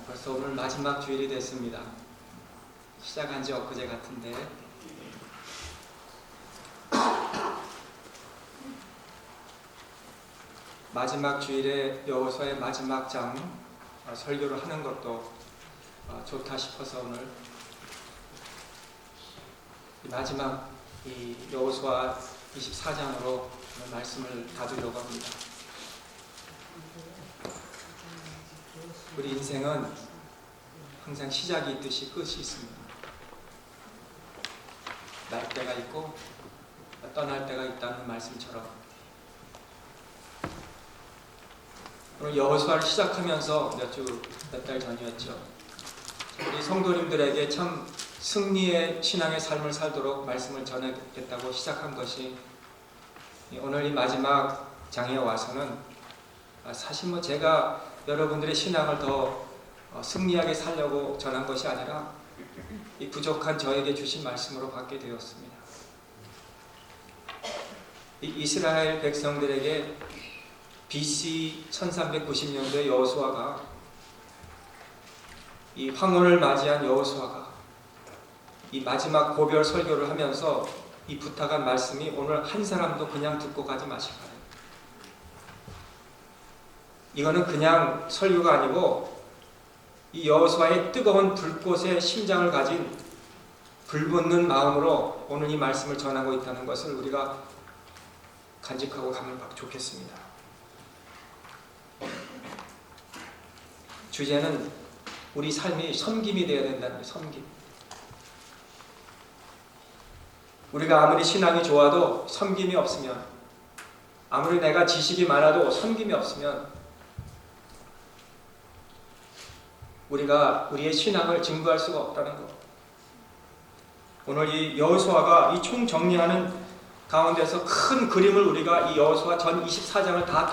벌써 오늘 마지막 주일이 됐습니다. 시작한 지 엊그제 같은데 마지막 주일에 여호수아의 마지막 장 설교를 하는 것도 좋다 싶어서 오늘 마지막 이 여호수아 24장으로 말씀을 다루려고 합니다. 우리 인생은 항상 시작이 있듯이 끝이 있습니다. 날 때가 있고 떠날 때가 있다는 말씀처럼 오늘 여호수아를 시작하면서 몇 달 전이었죠. 우리 성도님들에게 참 승리의 신앙의 삶을 살도록 말씀을 전하겠다고 시작한 것이 오늘 이 마지막 장에 와서는 사실 제가 여러분들의 신앙을 더 승리하게 살려고 전한 것이 아니라 이 부족한 저에게 주신 말씀으로 받게 되었습니다. 이 이스라엘 백성들에게 BC 1390년도에 여호수아가 이 황혼을 맞이한 여호수아가 이 마지막 고별 설교를 하면서 이 부탁한 말씀이 오늘 한 사람도 그냥 듣고 가지 마시라. 이거는 그냥 설교가 아니고 이 여호수아의 뜨거운 불꽃의 심장을 가진 불붙는 마음으로 오늘 이 말씀을 전하고 있다는 것을 우리가 간직하고 가면 좋겠습니다. 주제는 우리 삶이 섬김이 되어야 된다는 거예요. 섬김. 우리가 아무리 신앙이 좋아도 섬김이 없으면, 아무리 내가 지식이 많아도 섬김이 없으면 우리가 우리의 신앙을 증거할 수가 없다는 것. 오늘 이 여호수아가 이 총정리하는 가운데서 큰 그림을 우리가 이 여호수아 전 24장을 다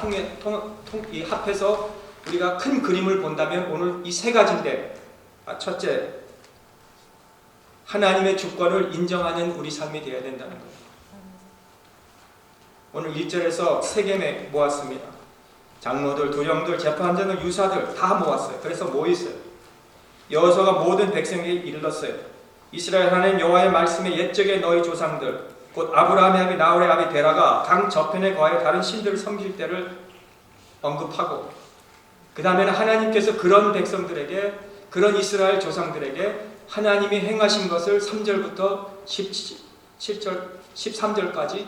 합해서 우리가 큰 그림을 본다면 오늘 이 세 가지인데, 첫째, 하나님의 주권을 인정하는 우리 삶이 되어야 된다는 것. 오늘 1절에서 세겜에 모았습니다. 장로들, 두령들, 재판자들, 유사들 다 모았어요. 그래서 모였어요. 여호수아가 모든 백성에게 일렀어요. 이스라엘 하나님 여호와의 말씀에 옛적의 너희 조상들 곧 아브라함의 아비 나홀의 아비 데라가 강 저편에 거하여 다른 신들을 섬길 때를 언급하고, 그 다음에는 하나님께서 그런 백성들에게, 그런 이스라엘 조상들에게 하나님이 행하신 것을 3절부터 17절, 13절까지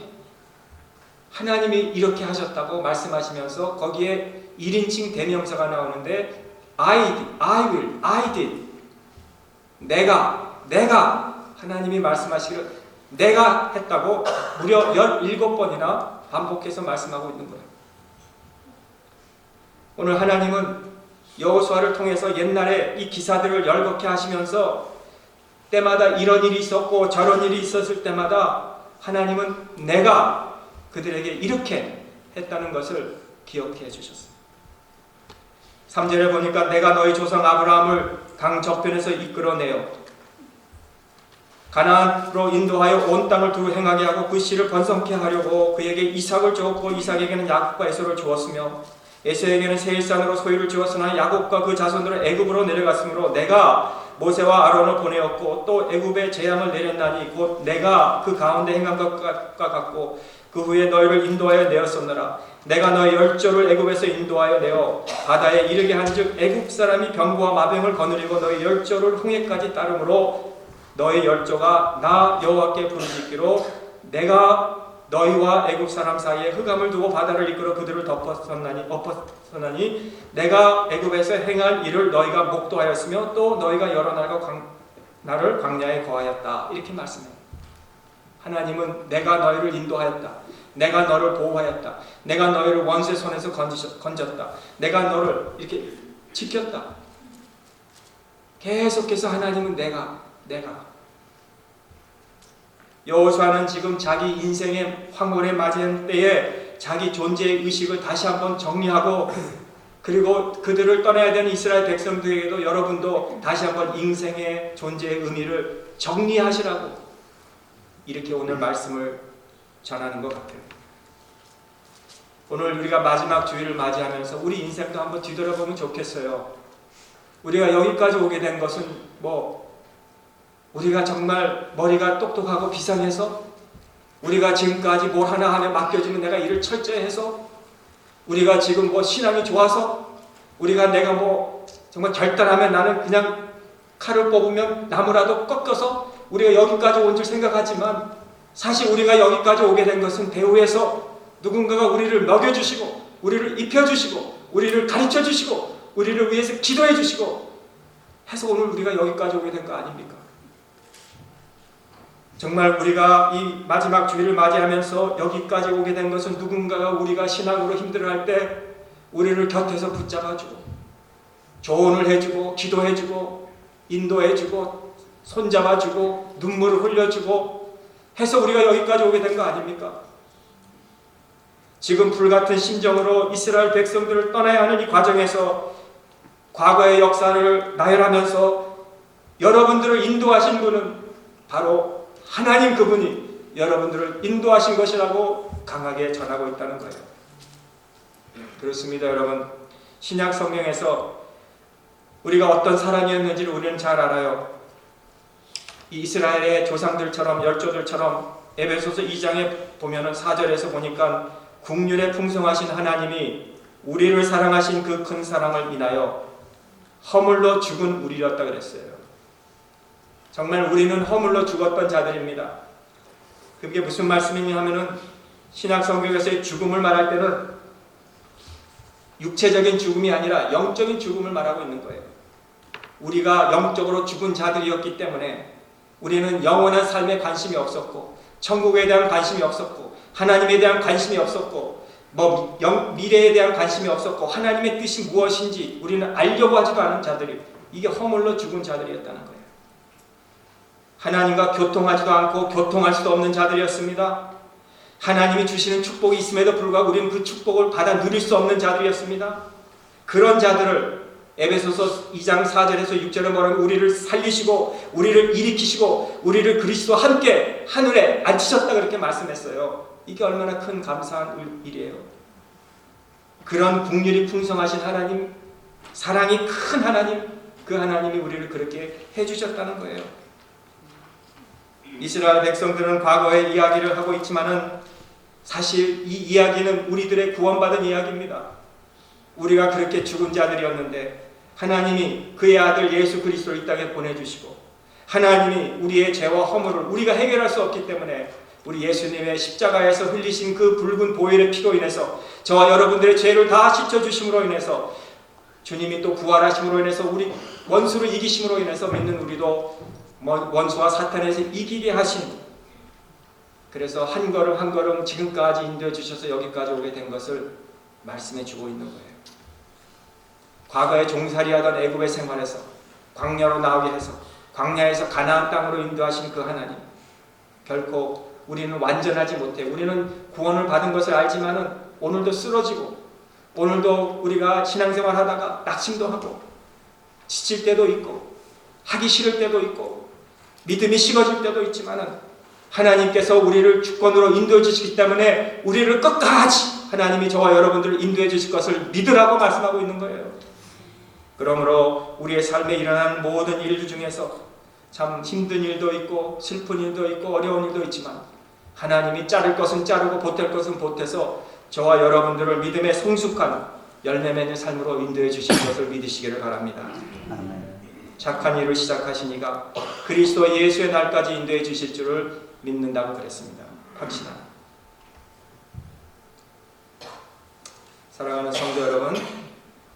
하나님이 이렇게 하셨다고 말씀하시면서 거기에 1인칭 대명사가 나오는데 I did 내가 하나님이 말씀하시기를 내가 했다고 무려 17번이나 반복해서 말씀하고 있는 거예요. 오늘 하나님은 여호수아를 통해서 옛날에 이 기사들을 열겁게 하시면서 때마다 이런 일이 있었고 저런 일이 있었을 때마다 하나님은 내가 그들에게 이렇게 했다는 것을 기억해 주셨습니다. 3절에 보니까 내가 너희 조상 아브라함을 강 저편에서 이끌어내어 가나안으로 인도하여 온 땅을 두루 행하게 하고 그 씨를 번성케 하려고 그에게 이삭을 주었고 이삭에게는 야곱과 에서를 주었으며 에서에게는 세일산으로 소유를 주었으나 야곱과 그 자손들은 애굽으로 내려갔으므로 내가 모세와 아론을 보내었고 또 애굽에 재앙을 내렸나니 곧 내가 그 가운데 행한 것과 같고 그 후에 너희를 인도하여 내었었느라 내가 너희 열조를 애굽에서 인도하여 내어 바다에 이르게 한즉 애굽 사람이 병과 마병을 거느리고 너희 열조를 홍해까지 따르므로 너희 열조가 나 여호와께 부르짖기로 내가 너희와 애굽 사람 사이에 흑암을 두고 바다를 이끌어 그들을 엎었으나니 내가 애굽에서 행할 일을 너희가 목도하였으며 또 너희가 여러 날을 광야에 거하였다. 이렇게 말씀해요. 하나님은 내가 너희를 인도하였다. 내가 너를 보호하였다. 내가 너희를 원수의 손에서 건졌다. 내가 너를 이렇게 지켰다. 계속해서 하나님은 내가 여호수아는 지금 자기 인생의 황홀에 맞은 때에 자기 존재의 의식을 다시 한번 정리하고 그리고 그들을 떠나야 되는 이스라엘 백성들에게도 여러분도 다시 한번 인생의 존재의 의미를 정리하시라고 이렇게 오늘 말씀을 전하는 것 같아요. 오늘 우리가 마지막 주일을 맞이하면서 우리 인생도 한번 뒤돌아보면 좋겠어요. 우리가 여기까지 오게 된 것은 우리가 정말 머리가 똑똑하고 비상해서, 우리가 지금까지 뭘 하나 맡겨주면 내가 일을 철저히 해서, 우리가 지금 신앙이 좋아서, 내가 정말 결단하면 나는 그냥 칼을 뽑으면 나무라도 꺾어서 우리가 여기까지 온 줄 생각하지만, 사실 우리가 여기까지 오게 된 것은 배후에서 누군가가 우리를 먹여주시고, 우리를 입혀주시고, 우리를 가르쳐주시고, 우리를 위해서 기도해주시고 해서 오늘 우리가 여기까지 오게 된 거 아닙니까? 정말 우리가 이 마지막 주일을 맞이하면서 여기까지 오게 된 것은 누군가가 우리가 신앙으로 힘들어할 때 우리를 곁에서 붙잡아주고 조언을 해주고 기도해주고 인도해주고 손잡아주고 눈물을 흘려주고 해서 우리가 여기까지 오게 된 거 아닙니까? 지금 불같은 심정으로 이스라엘 백성들을 떠나야 하는 이 과정에서 과거의 역사를 나열하면서 여러분들을 인도하신 분은 바로 하나님, 그분이 여러분들을 인도하신 것이라고 강하게 전하고 있다는 거예요. 그렇습니다, 여러분. 신약 성경에서 우리가 어떤 사람이었는지를 우리는 잘 알아요. 이 이스라엘의 조상들처럼, 열조들처럼 에베소서 2장에 보면은 4절에서 보니까 국률에 풍성하신 하나님이 우리를 사랑하신 그 큰 사랑을 인하여 허물로 죽은 우리였다 그랬어요. 정말 우리는 허물로 죽었던 자들입니다. 그게 무슨 말씀이냐 하면은 신약 성경에서의 죽음을 말할 때는 육체적인 죽음이 아니라 영적인 죽음을 말하고 있는 거예요. 우리가 영적으로 죽은 자들이었기 때문에 우리는 영원한 삶에 관심이 없었고, 천국에 대한 관심이 없었고, 하나님에 대한 관심이 없었고, 미래에 대한 관심이 없었고, 하나님의 뜻이 무엇인지 우리는 알려고 하지도 않은 자들이, 이게 허물로 죽은 자들이었다는 거예요. 하나님과 교통하지도 않고 교통할 수도 없는 자들이었습니다. 하나님이 주시는 축복이 있음에도 불구하고 우리는 그 축복을 받아 누릴 수 없는 자들이었습니다. 그런 자들을 에베소서 2장 4절에서 6절에 뭐라고, 우리를 살리시고 우리를 일으키시고 우리를 그리스도와 함께 하늘에 앉히셨다 그렇게 말씀했어요. 이게 얼마나 큰 감사한 일이에요. 그런 국률이 풍성하신 하나님, 사랑이 큰 하나님, 그 하나님이 우리를 그렇게 해주셨다는 거예요. 이스라엘 백성들은 과거의 이야기를 하고 있지만은 사실 이 이야기는 우리들의 구원받은 이야기입니다. 우리가 그렇게 죽은 자들이었는데 하나님이 그의 아들 예수 그리스도를 이 땅에 보내주시고, 하나님이 우리의 죄와 허물을 우리가 해결할 수 없기 때문에 우리 예수님의 십자가에서 흘리신 그 붉은 보혈의 피로 인해서 저와 여러분들의 죄를 다 씻어주심으로 인해서, 주님이 또 부활하심으로 인해서 우리 원수를 이기심으로 인해서 믿는 우리도 원수와 사탄에서 이기게 하신, 그래서 한 걸음 한 걸음 지금까지 인도해 주셔서 여기까지 오게 된 것을 말씀해 주고 있는 거예요. 과거에 종살이하던 애굽의 생활에서 광야로 나오게 해서 광야에서 가나안 땅으로 인도하신 그 하나님, 결코 우리는 완전하지 못해. 우리는 구원을 받은 것을 알지만은 오늘도 쓰러지고, 오늘도 우리가 신앙생활 하다가 낙심도 하고 지칠 때도 있고 하기 싫을 때도 있고 믿음이 식어질 때도 있지만은 하나님께서 우리를 주권으로 인도해 주시기 때문에 우리를 끝까지 하나님이 저와 여러분들을 인도해 주실 것을 믿으라고 말씀하고 있는 거예요. 그러므로 우리의 삶에 일어나는 모든 일들 중에서 참 힘든 일도 있고 슬픈 일도 있고 어려운 일도 있지만 하나님이 자를 것은 자르고 보탤 것은 보태서 저와 여러분들을 믿음의 성숙한 열매 맺는 삶으로 인도해 주실 것을 믿으시기를 바랍니다. 착한 일을 시작하신 이가 그리스도 예수의 날까지 인도해 주실 줄을 믿는다고 그랬습니다. 합시다. 사랑하는 성도 여러분,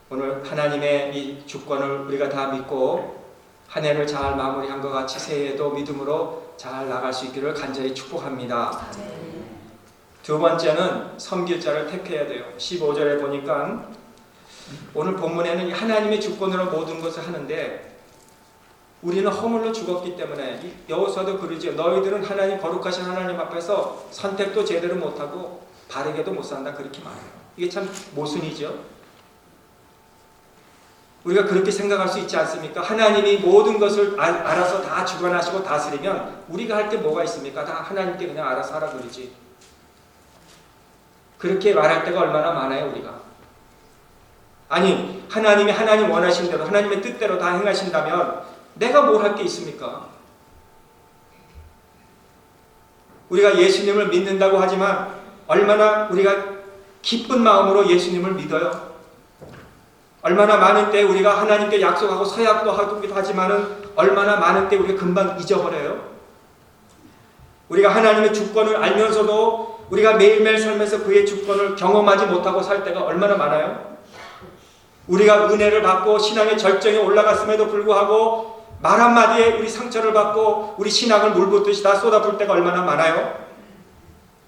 오늘 하나님의 이 주권을 우리가 다 믿고 한 해를 잘 마무리한 것 같이 새해에도 믿음으로 잘 나갈 수 있기를 간절히 축복합니다. 두 번째는 섬길 자를 택해야 돼요. 15절에 보니까 오늘 본문에는 하나님의 주권으로 모든 것을 하는데 우리는 허물로 죽었기 때문에, 여호수아도 그러죠. 너희들은 하나님, 거룩하신 하나님 앞에서 선택도 제대로 못하고 바르게도 못 산다, 그렇게 말해요. 이게 참 모순이죠. 우리가 그렇게 생각할 수 있지 않습니까? 하나님이 모든 것을 알아서 다 주관하시고 다스리면 우리가 할 게 뭐가 있습니까? 다 하나님께 그냥 알아서 하라 그러지. 그렇게 말할 때가 얼마나 많아요, 우리가. 아니, 하나님이 하나님 원하신 대로 하나님의 뜻대로 다 행하신다면 내가 뭘 할 게 있습니까? 우리가 예수님을 믿는다고 하지만 얼마나 우리가 기쁜 마음으로 예수님을 믿어요. 얼마나 많은 때 우리가 하나님께 약속하고 서약도 하기도 하지만은 얼마나 많은 때 우리가 금방 잊어버려요. 우리가 하나님의 주권을 알면서도 우리가 매일매일 삶에서 그의 주권을 경험하지 못하고 살 때가 얼마나 많아요. 우리가 은혜를 받고 신앙의 절정에 올라갔음에도 불구하고 말 한마디에 우리 상처를 받고 우리 신앙을 물붓듯이 다 쏟아부을 때가 얼마나 많아요.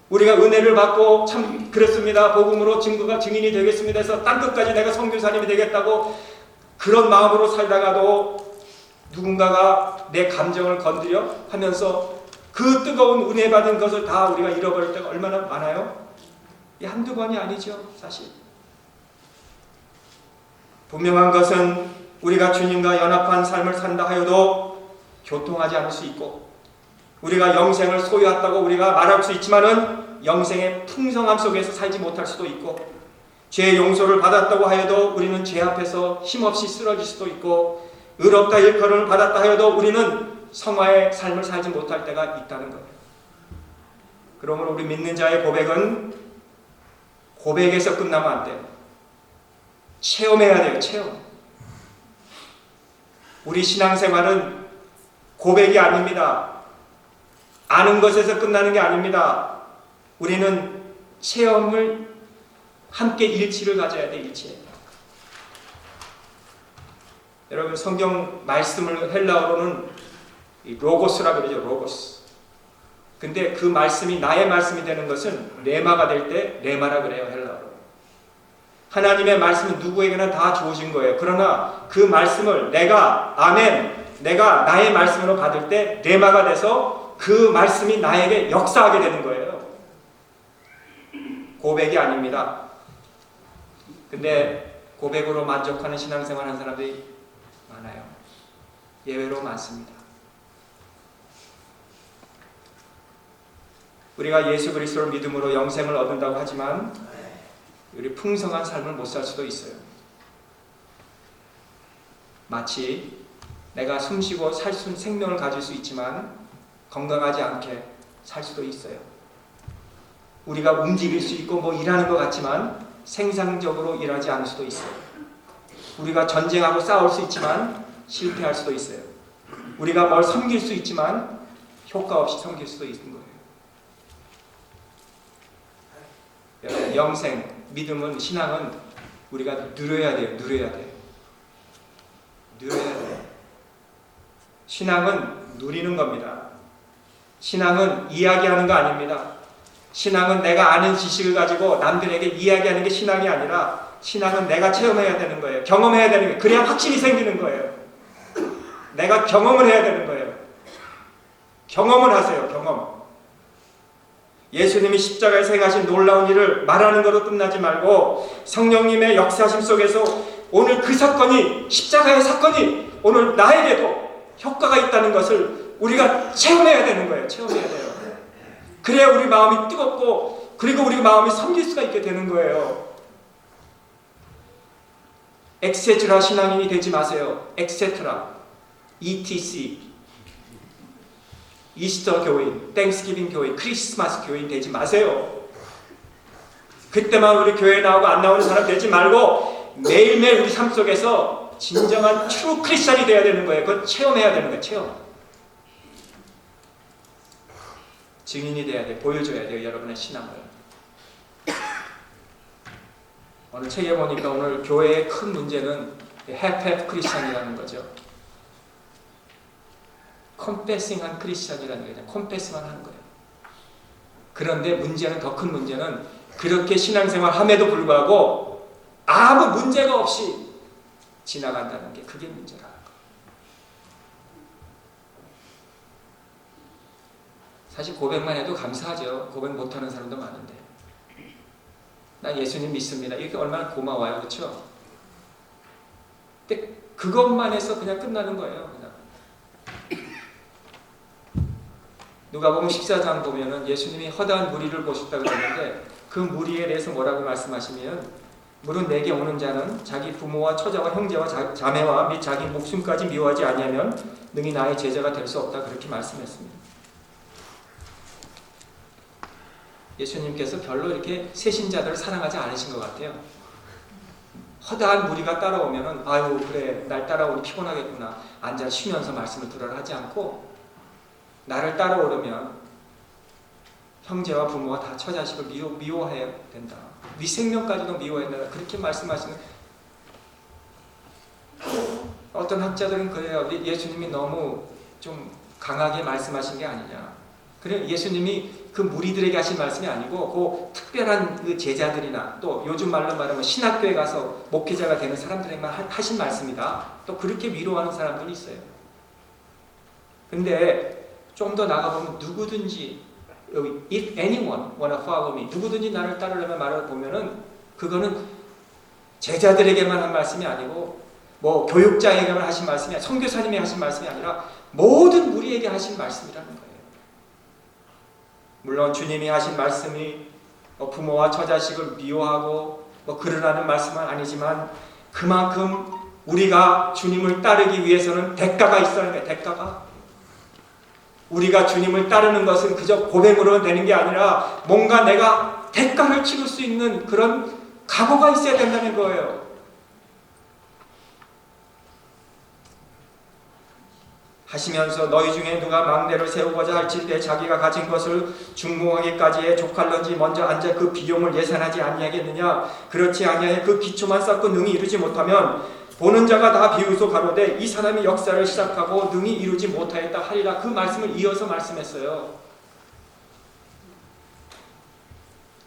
우리가 은혜를 받고 참 그렇습니다. 복음으로 증인이 되겠습니다 해서 땅끝까지 내가 선교사님이 되겠다고 그런 마음으로 살다가도 누군가가 내 감정을 건드려 하면서 그 뜨거운 은혜 받은 것을 다 우리가 잃어버릴 때가 얼마나 많아요. 이 한두 번이 아니죠, 사실. 분명한 것은 우리가 주님과 연합한 삶을 산다 하여도 교통하지 않을 수 있고 우리가 영생을 소유했다고 우리가 말할 수 있지만은 영생의 풍성함 속에서 살지 못할 수도 있고 죄의 용서를 받았다고 하여도 우리는 죄 앞에서 힘없이 쓰러질 수도 있고 의롭다 일컬음을 받았다 하여도 우리는 성화의 삶을 살지 못할 때가 있다는 거예요. 그러므로 우리 믿는 자의 고백은 고백에서 끝나면 안 돼요. 체험해야 돼요. 체험. 우리 신앙생활은 고백이 아닙니다. 아는 것에서 끝나는 게 아닙니다. 우리는 체험을 함께 일치를 가져야 돼. 일치. 여러분 성경 말씀을 헬라어로는 로고스라 그러죠. 로고스. 근데 그 말씀이 나의 말씀이 되는 것은 레마가 될 때 레마라 그래요. 헬라어로. 하나님의 말씀은 누구에게나 다 주어진 거예요. 그러나 그 말씀을 내가 아멘, 내가 나의 말씀으로 받을 때 레마가 돼서 그 말씀이 나에게 역사하게 되는 거예요. 고백이 아닙니다. 근데 고백으로 만족하는 신앙생활 하는 사람들이 많아요. 예외로 많습니다. 우리가 예수 그리스도를 믿음으로 영생을 얻는다고 하지만 우리 풍성한 삶을 못 살 수도 있어요. 마치 내가 숨쉬고 살 수 있는 생명을 가질 수 있지만 건강하지 않게 살 수도 있어요. 우리가 움직일 수 있고 뭐 일하는 것 같지만 생산적으로 일하지 않을 수도 있어요. 우리가 전쟁하고 싸울 수 있지만 실패할 수도 있어요. 우리가 뭘 섬길 수 있지만 효과 없이 섬길 수도 있는 거예요. 영생, 믿음은, 신앙은 우리가 누려야 돼요. 누려야 돼요. 누려야 돼요. 신앙은 누리는 겁니다. 신앙은 이야기하는 거 아닙니다. 신앙은 내가 아는 지식을 가지고 남들에게 이야기하는 게 신앙이 아니라 신앙은 내가 체험해야 되는 거예요. 경험해야 되는 거예요. 그래야 확신이 생기는 거예요. 내가 경험을 해야 되는 거예요. 경험을 하세요. 경험. 예수님이 십자가에서 행하신 놀라운 일을 말하는 것으로 끝나지 말고 성령님의 역사심 속에서 오늘 그 사건이, 십자가의 사건이 오늘 나에게도 효과가 있다는 것을 우리가 체험해야 되는 거예요. 체험해야 돼요. 그래야 우리 마음이 뜨겁고 그리고 우리 마음이 섬길 수가 있게 되는 거예요. 엑세트라 신앙인이 되지 마세요. 엑세트라, ETC, 이스터 교인, 땡스기빙 교인, 크리스마스 교인 되지 마세요. 그때만 우리 교회에 나오고 안 나오는 사람 되지 말고 매일매일 우리 삶 속에서 진정한 트루 크리스찬이 돼야 되는 거예요. 그걸 체험해야 되는 거예요. 체험. 증인이 돼야 돼. 보여줘야 돼요. 여러분의 신앙을. 오늘 책에 보니까 오늘 교회의 큰 문제는 half 크리스찬이라는 거죠. 컨페싱한 크리스찬이라는 거예요. 컨페스만 하는 거예요. 그런데 문제는, 더 큰 문제는 그렇게 신앙생활 함에도 불구하고 아무 문제가 없이 지나간다는 게, 그게 문제라는 거예요. 사실 고백만 해도 감사하죠. 고백 못하는 사람도 많은데. 나 예수님 믿습니다. 이렇게 얼마나 고마워요. 그렇죠? 근데 그것만 해서 그냥 끝나는 거예요. 그냥. 누가복음 14장 보면은 예수님이 허다한 무리를 보셨다고 그러는데 그 무리에 대해서 뭐라고 말씀하시면 물은 내게 오는 자는 자기 부모와 처자와 형제와 자매와 및 자기 목숨까지 미워하지 아니하면 능히 나의 제자가 될 수 없다 그렇게 말씀했습니다. 예수님께서 별로 이렇게 세신자들을 사랑하지 않으신 것 같아요. 허다한 무리가 따라오면은 아유 그래 날 따라오니 피곤하겠구나 앉아 쉬면서 말씀을 들으라 하지 않고 나를 따라오려면 형제와 부모와 다 처자식을 미워해야 된다. 네 생명까지도 미워해야 된다. 그렇게 말씀하시는 어떤 학자들은 그래요. 예수님이 너무 좀 강하게 말씀하신 게 아니냐. 그래 예수님이 그 무리들에게 하신 말씀이 아니고 그 특별한 그 제자들이나 또 요즘 말로 말하면 신학교에 가서 목회자가 되는 사람들에게만 하신 말씀이다. 또 그렇게 위로하는 사람들이 있어요. 근데 좀 더 나가보면 누구든지 If anyone wanna follow me 누구든지 나를 따르려면 말을 보면은 그거는 제자들에게만 한 말씀이 아니고 뭐 교육자에게만 하신 말씀이 아니라 선교사님이 하신 말씀이 아니라 모든 무리에게 하신 말씀이라는 거예요. 물론 주님이 하신 말씀이 부모와 처자식을 미워하고 그러라는 말씀은 아니지만 그만큼 우리가 주님을 따르기 위해서는 대가가 있어야 해요. 대가가. 우리가 주님을 따르는 것은 그저 고백으로 되는 게 아니라 뭔가 내가 대가를 치를 수 있는 그런 각오가 있어야 된다는 거예요. 하시면서 너희 중에 누가 망대를 세우고자 할진대 자기가 가진 것을 중공하기까지의 족할런지 먼저 앉아 그 비용을 예산하지 아니하겠느냐. 그렇지 아니하여 그 기초만 쌓고 능히 이루지 못하면 보는 자가 다 비웃어 가로되 이 사람이 역사를 시작하고 능히 이루지 못하였다 하리라. 그 말씀을 이어서 말씀했어요.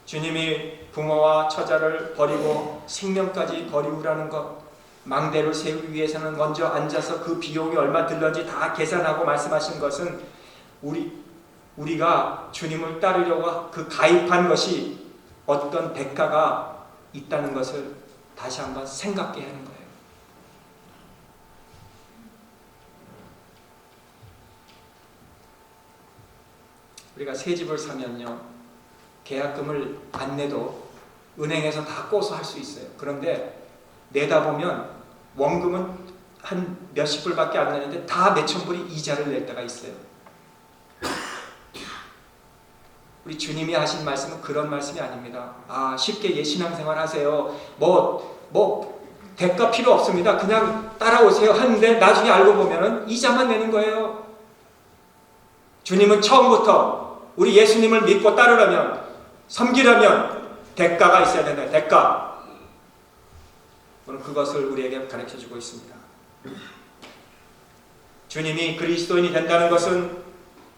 주님이 부모와 처자를 버리고 생명까지 버리우라는 것, 망대를 세우기 위해서는 먼저 앉아서 그 비용이 얼마 들는지 다 계산하고 말씀하신 것은 우리가 주님을 따르려고 그 가입한 것이 어떤 대가가 있다는 것을 다시 한번 생각해 하는 거예요. 우리가 새 집을 사면요, 계약금을 안 내도 은행에서 다 꼬서 할 수 있어요. 그런데 내다 보면 원금은 한 몇십 불밖에 안 내는데 다 몇천 불이 이자를 낼 때가 있어요. 우리 주님이 하신 말씀은 그런 말씀이 아닙니다. 쉽게 신앙생활 하세요. 대가 필요 없습니다. 그냥 따라오세요 하는데 나중에 알고 보면은 이자만 내는 거예요. 주님은 처음부터 우리 예수님을 믿고 따르려면, 섬기려면 대가가 있어야 된다. 대가. 오늘 그것을 우리에게 가르쳐주고 있습니다. 주님이 그리스도인이 된다는 것은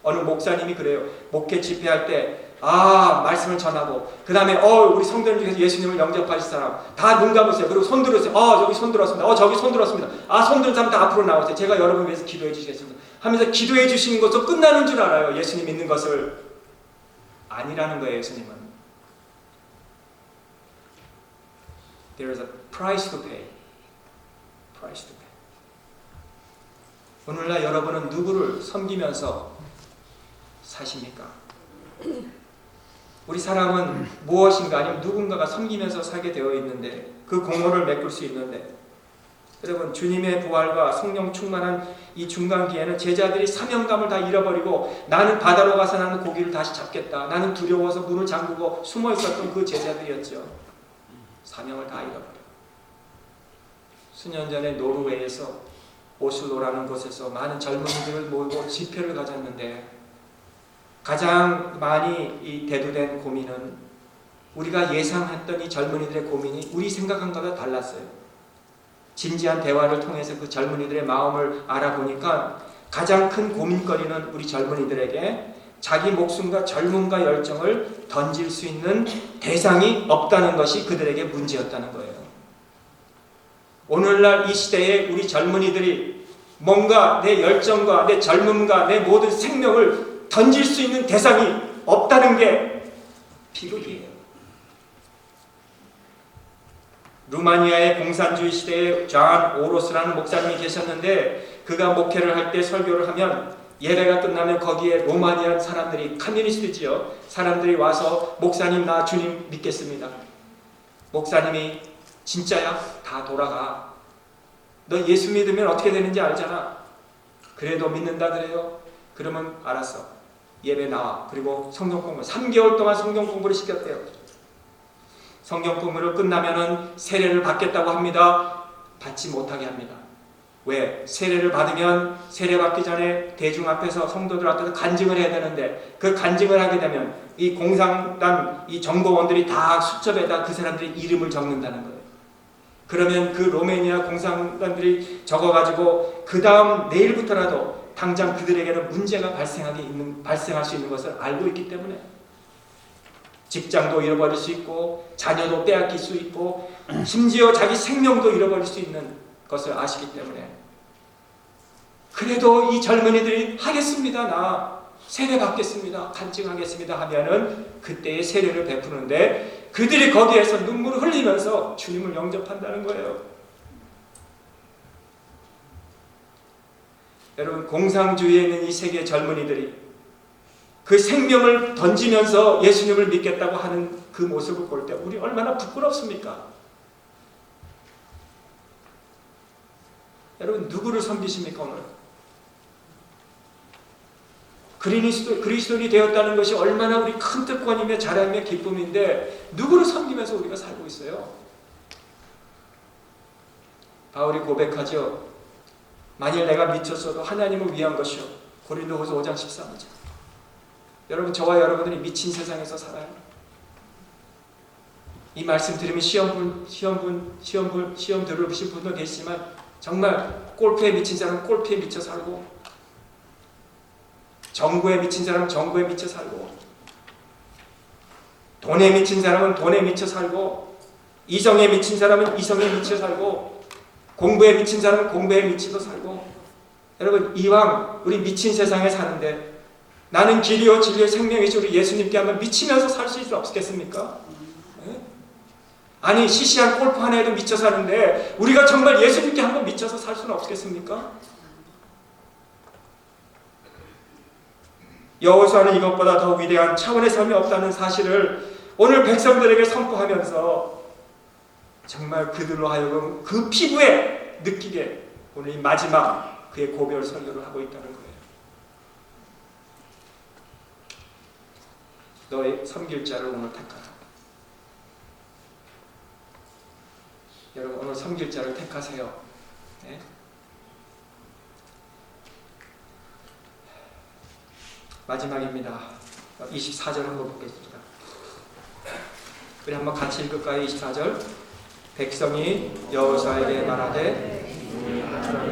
어느 목사님이 그래요. 목회 집회할 때 말씀을 전하고 그 다음에 우리 성도님 중에서 예수님을 영접하실 사람 다 눈 감으세요. 그리고 손 들으세요. 저기 손 들었습니다. 저기 손 들었습니다. 손 든 사람 다 앞으로 나오세요. 제가 여러분 위해서 기도해 주시겠습니다 하면서 기도해 주시는 것도 끝나는 줄 알아요. 예수님 믿는 것을. 아니라는 거예요. 예수님은 There is a price to pay. Price to pay. 오늘날 여러분은 누구를 섬기면서 사십니까? 우리 사람은 무엇인가 아니면 누군가가 섬기면서 살게 되어 있는데 그 공로를 메꿀 수 있는데 여러분 주님의 부활과 성령 충만한 이 중간기에는 제자들이 사명감을 다 잃어버리고 나는 바다로 가서 나는 고기를 다시 잡겠다. 나는 두려워서 문을 잠그고 숨어 있었던 그 제자들이었죠. 사명을 다 잃어버려. 수년 전에 노르웨이에서 오슬로라는 곳에서 많은 젊은이들을 모이고 집회를 가졌는데 가장 많이 대두된 고민은 우리가 예상했던 이 젊은이들의 고민이 우리 생각한 것과 달랐어요. 진지한 대화를 통해서 그 젊은이들의 마음을 알아보니까 가장 큰 고민거리는 우리 젊은이들에게 자기 목숨과 젊음과 열정을 던질 수 있는 대상이 없다는 것이 그들에게 문제였다는 거예요. 오늘날 이 시대에 우리 젊은이들이 뭔가 내 열정과 내 젊음과 내 모든 생명을 던질 수 있는 대상이 없다는 게 비극이에요. 루마니아의 공산주의 시대에 존 오로스라는 목사님이 계셨는데 그가 목회를 할 때 설교를 하면 예배가 끝나면 거기에 로마니안 사람들이 커뮤니스트지요. 사람들이 와서 목사님 나 주님 믿겠습니다. 목사님이 진짜야? 다 돌아가. 너 예수 믿으면 어떻게 되는지 알잖아. 그래도 믿는다 그래요? 그러면 알았어. 예배 나와. 그리고 성경 공부 3개월 동안 성경 공부를 시켰대요. 성경 공부를 끝나면은 세례를 받겠다고 합니다. 받지 못하게 합니다. 왜? 세례를 받으면 세례 받기 전에 대중 앞에서 성도들 앞에서 간증을 해야 되는데 그 간증을 하게 되면 이 공산당 이 정보원들이 다 수첩에다 그 사람들의 이름을 적는다는 거예요. 그러면 그 로메니아 공산당들이 적어가지고 그 다음 내일부터라도 당장 그들에게는 문제가 발생할 수 있는 것을 알고 있기 때문에 직장도 잃어버릴 수 있고 자녀도 빼앗길 수 있고 심지어 자기 생명도 잃어버릴 수 있는 것을 아시기 때문에 그래도 이 젊은이들이 하겠습니다. 나 세례 받겠습니다. 간증하겠습니다 하면은 그때의 세례를 베푸는데 그들이 거기에서 눈물을 흘리면서 주님을 영접한다는 거예요. 여러분 공산주의에 있는 이 세계 젊은이들이 그 생명을 던지면서 예수님을 믿겠다고 하는 그 모습을 볼 때 우리 얼마나 부끄럽습니까? 여러분 누구를 섬기십니까 오늘? 그리스도인이 되었다는 것이 얼마나 우리 큰 특권이며 자랑이며 기쁨인데 누구를 섬기면서 우리가 살고 있어요? 바울이 고백하죠. 만일 내가 미쳤어도 하나님을 위한 것이요. 고린도후서 5장 13절. 여러분 저와 여러분들이 미친 세상에서 살아요. 이 말씀 들으면 시험 들으신 분도 계시지만 정말 골프에 미친 사람은 골프에 미쳐 살고 정부에 미친 사람은 정부에 미쳐 살고 돈에 미친 사람은 돈에 미쳐 살고 이성에 미친 사람은 이성에 미쳐 살고 공부에 미친 사람은 공부에 미치고 살고 여러분 이왕 우리 미친 세상에 사는데 나는 길이요 진리요 생명이시 우리 예수님께 한번 미치면서 살 수 없겠습니까? 네? 아니 시시한 골프 하나에도 미쳐 사는데 우리가 정말 예수님께 한번 미쳐서 살 수는 없겠습니까? 여호수아는 이것보다 더 위대한 차원의 삶이 없다는 사실을 오늘 백성들에게 선포하면서 정말 그들로 하여금 그 피부에 느끼게 오늘 이 마지막 그의 고별 설교를 하고 있다는 거예요. 너의 섬길 자를 오늘 택하라. 여러분 오늘 섬길 자를 택하세요. 네? 마지막입니다. 24절 한번 보겠습니다. 우리 한번 같이 읽을까요? 24절. 백성이 여호수아에게 말하되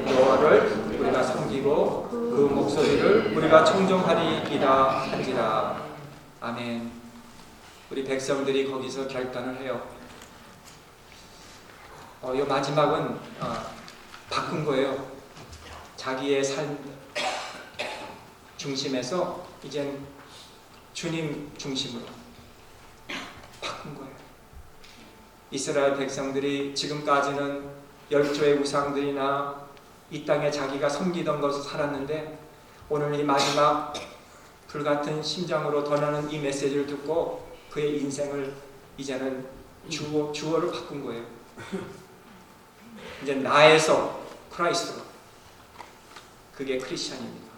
여호와를 우리가 섬기고 그 목소리를 우리가 청종하리이다 한지라. 아멘. 우리 백성들이 거기서 결단을 해요. 이 마지막은 바꾼 거예요. 자기의 삶 중심에서 이젠 주님 중심으로 바꾼 거예요. 이스라엘 백성들이 지금까지는 열조의 우상들이나 이 땅에 자기가 섬기던 것을 살았는데 오늘 이 마지막 불같은 심장으로 전하는 이 메시지를 듣고 그의 인생을 이제는 주어를 바꾼 거예요. 이제 나에서 크라이스트로. 그게 크리스찬입니다.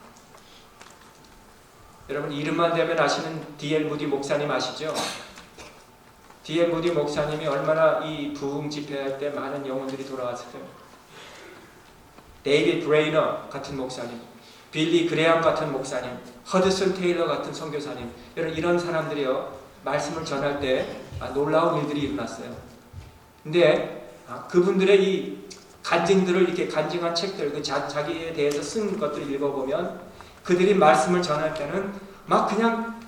여러분 이름만 대면 아시는 D.L. 무디 목사님 아시죠? D.L. 무디 목사님이 얼마나 이 부흥 집회할 때 많은 영혼들이 돌아왔을까요? 데이비드 브레이너 같은 목사님, 빌리 그레함 같은 목사님, 허드슨 테일러 같은 선교사님, 여러분 이런 사람들이요 말씀을 전할 때 놀라운 일들이 일어났어요. 근데 그분들의 이 간증들을 이렇게 간증한 책들, 그 자기에 대해서 쓴 것들을 읽어보면 그들이 말씀을 전할 때는 막 그냥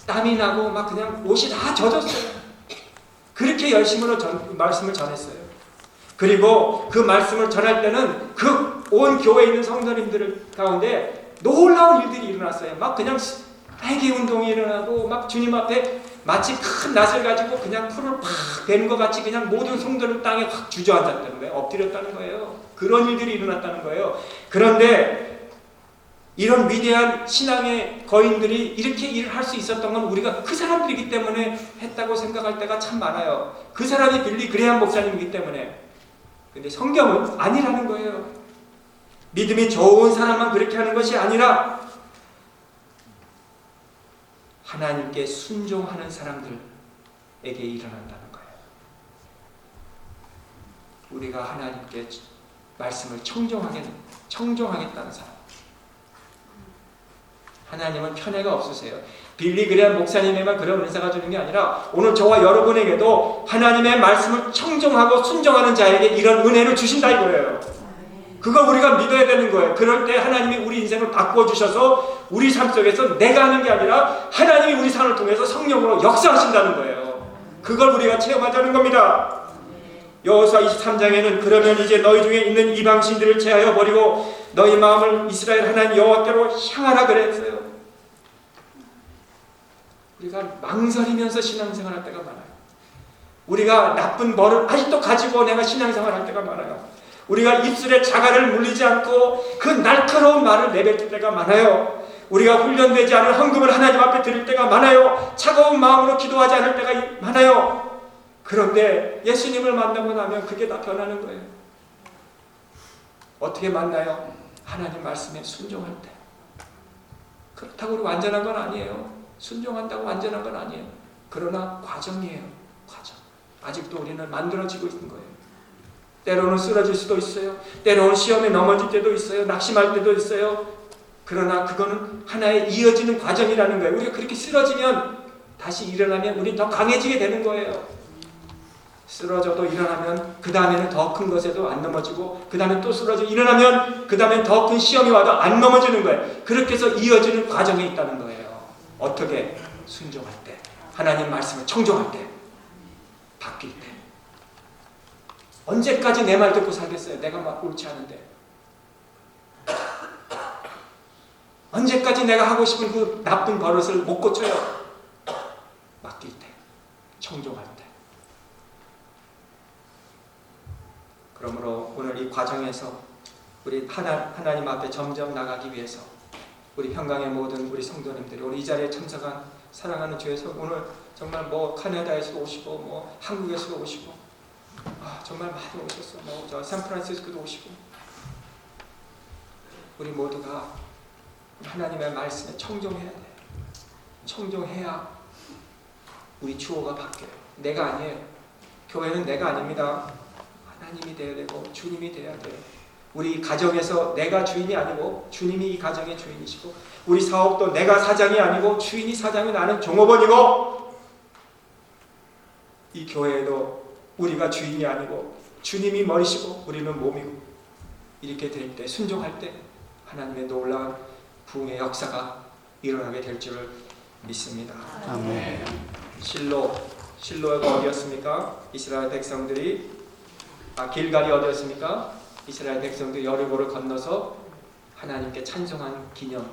땀이 나고 막 그냥 옷이 다 젖었어요. 그렇게 열심으로 말씀을 전했어요. 그리고 그 말씀을 전할 때는 그 온 교회에 있는 성도님들 가운데 놀라운 일들이 일어났어요. 막 그냥 회개 운동이 일어나고 막 주님 앞에 마치 큰 낫을 가지고 그냥 풀을 팍 베는 것 같이 그냥 모든 성도는 땅에 확 주저앉았다는 거예요. 엎드렸다는 거예요. 그런 일들이 일어났다는 거예요. 그런데 이런 위대한 신앙의 거인들이 이렇게 일을 할 수 있었던 건 우리가 그 사람들이기 때문에 했다고 생각할 때가 참 많아요. 그 사람이 빌리 그레이엄 목사님이기 때문에. 근데 성경은 아니라는 거예요. 믿음이 좋은 사람만 그렇게 하는 것이 아니라 하나님께 순종하는 사람들에게 일어난다는 거예요. 우리가 하나님께 말씀을 청종하겠다는 사람. 하나님은 편애가 없으세요. 빌리 그레이엄 목사님에만 그런 은사가 주는 게 아니라 오늘 저와 여러분에게도 하나님의 말씀을 청종하고 순종하는 자에게 이런 은혜를 주신다 이거예요. 그걸 우리가 믿어야 되는 거예요. 그럴 때 하나님이 우리 인생을 바꾸어 주셔서 우리 삶 속에서 내가 하는 게 아니라 하나님이 우리 삶을 통해서 성령으로 역사하신다는 거예요. 그걸 우리가 체험하자는 겁니다. 여호수아 23장에는 그러면 이제 너희 중에 있는 이방신들을 제하여 버리고 너희 마음을 이스라엘 하나님 여호와께로 향하라 그랬어요. 우리가 망설이면서 신앙생활할 때가 많아요. 우리가 나쁜 벌을 아직도 가지고 내가 신앙생활할 때가 많아요. 우리가 입술에 자갈을 물리지 않고 그 날카로운 말을 내뱉을 때가 많아요. 우리가 훈련되지 않은 헌금을 하나님 앞에 드릴 때가 많아요. 차가운 마음으로 기도하지 않을 때가 많아요. 그런데 예수님을 만나고 나면 그게 다 변하는 거예요. 어떻게 만나요? 하나님 말씀에 순종할 때. 그렇다고 우리 완전한 건 아니에요. 순종한다고 완전한 건 아니에요. 그러나 과정이에요. 과정. 아직도 우리는 만들어지고 있는 거예요. 때로는 쓰러질 수도 있어요. 때로는 시험에 넘어질 때도 있어요. 낙심할 때도 있어요. 그러나 그거는 하나의 이어지는 과정이라는 거예요. 우리가 그렇게 쓰러지면 다시 일어나면 우리는 더 강해지게 되는 거예요. 쓰러져도 일어나면 그 다음에는 더 큰 것에도 안 넘어지고 그 다음에 또 쓰러지고 일어나면 그 다음엔 더 큰 시험이 와도 안 넘어지는 거예요. 그렇게 해서 이어지는 과정에 있다는 거예요. 어떻게? 순종할 때, 하나님 말씀을 청종할 때, 바뀔 때. 언제까지 내 말 듣고 살겠어요? 내가 막 옳지 않은데. 언제까지 내가 하고 싶은 그 나쁜 버릇을 못 고쳐요? 맡길 때, 청종할 때. 그러므로 오늘 이 과정에서 우리 하나님 앞에 점점 나가기 위해서 우리 평강의 모든 우리 성도님들이 우리 이 자리에 참석한 사랑하는 주에서 오늘 정말 뭐 캐나다에서도 오시고 뭐 한국에서도 오시고 정말 많이 오셨어. 뭐 저 샌프란시스코도 오시고 우리 모두가 하나님의 말씀에 청종해야 돼. 청종해야 우리 주어가 바뀌어요. 내가 아니에요. 교회는 내가 아닙니다. 하나님이 되어야 되고 주님이 되어야 돼요. 우리 가정에서 내가 주인이 아니고 주님이 이 가정의 주인이시고 우리 사업도 내가 사장이 아니고 주인이 사장이 나는 종업원이고 이 교회도 우리가 주인이 아니고 주님이 머리시고 우리는 몸이고 이렇게 될 때 순종할 때 하나님의 놀라운 부흥의 역사가 일어나게 될 줄을 믿습니다. 아멘. 실로가 어디였습니까? 이스라엘 백성들이 길갈이 어디였습니까? 이스라엘 백성들이 여리고를 건너서 하나님께 찬송한 기념.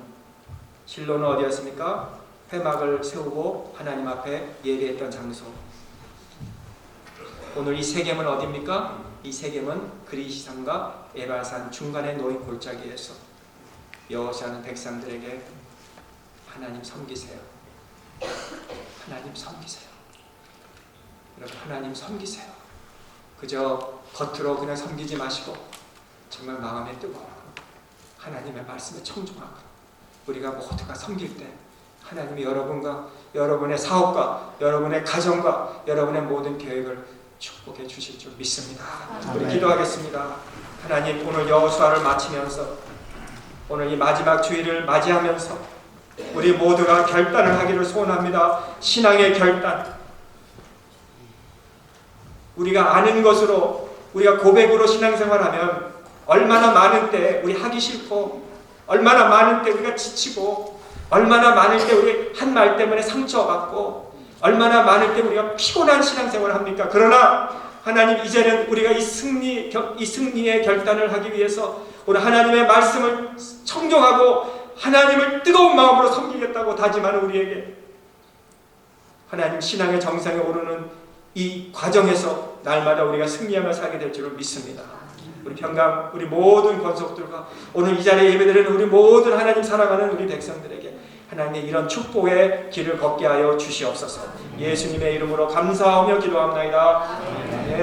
실로는 어디였습니까? 회막을 세우고 하나님 앞에 예배했던 장소. 오늘 이 세겜은 어디입니까? 이 세겜은 그리시산과 에발산 중간에 놓인 골짜기에서 여호수아는 백성들에게 하나님 섬기세요. 하나님 섬기세요. 여러분 하나님 섬기세요. 그저 겉으로 그냥 섬기지 마시고 정말 마음에 뜨거워 하나님의 말씀에 청종하고 우리가 모두가 섬길 때 하나님이 여러분과 여러분의 사업과 여러분의 가정과 여러분의 모든 계획을 축복해 주실 줄 믿습니다. 우리 기도하겠습니다. 하나님 오늘 여호수아를 마치면서 오늘 이 마지막 주일을 맞이하면서 우리 모두가 결단을 하기를 소원합니다. 신앙의 결단. 우리가 아는 것으로 우리가 고백으로 신앙생활하면 얼마나 많은 때 우리 하기 싫고 얼마나 많은 때 우리가 지치고 얼마나 많을 때 우리 한 말 때문에 상처받고 얼마나 많을 때 우리가 피곤한 신앙생활을 합니까? 그러나 하나님 이제는 우리가 이 승리의 결단을 하기 위해서 오늘 하나님의 말씀을 청종하고 하나님을 뜨거운 마음으로 섬기겠다고 다짐하는 우리에게 하나님 신앙의 정상에 오르는 이 과정에서 날마다 우리가 승리하며 살게 될 줄을 믿습니다. 우리 평강, 우리 모든 권속들과 오늘 이 자리에 예배드리는 우리 모든 하나님 사랑하는 우리 백성들에게 하나님의 이런 축복의 길을 걷게 하여 주시옵소서. 예수님의 이름으로 감사하며 기도합나이다. 아멘.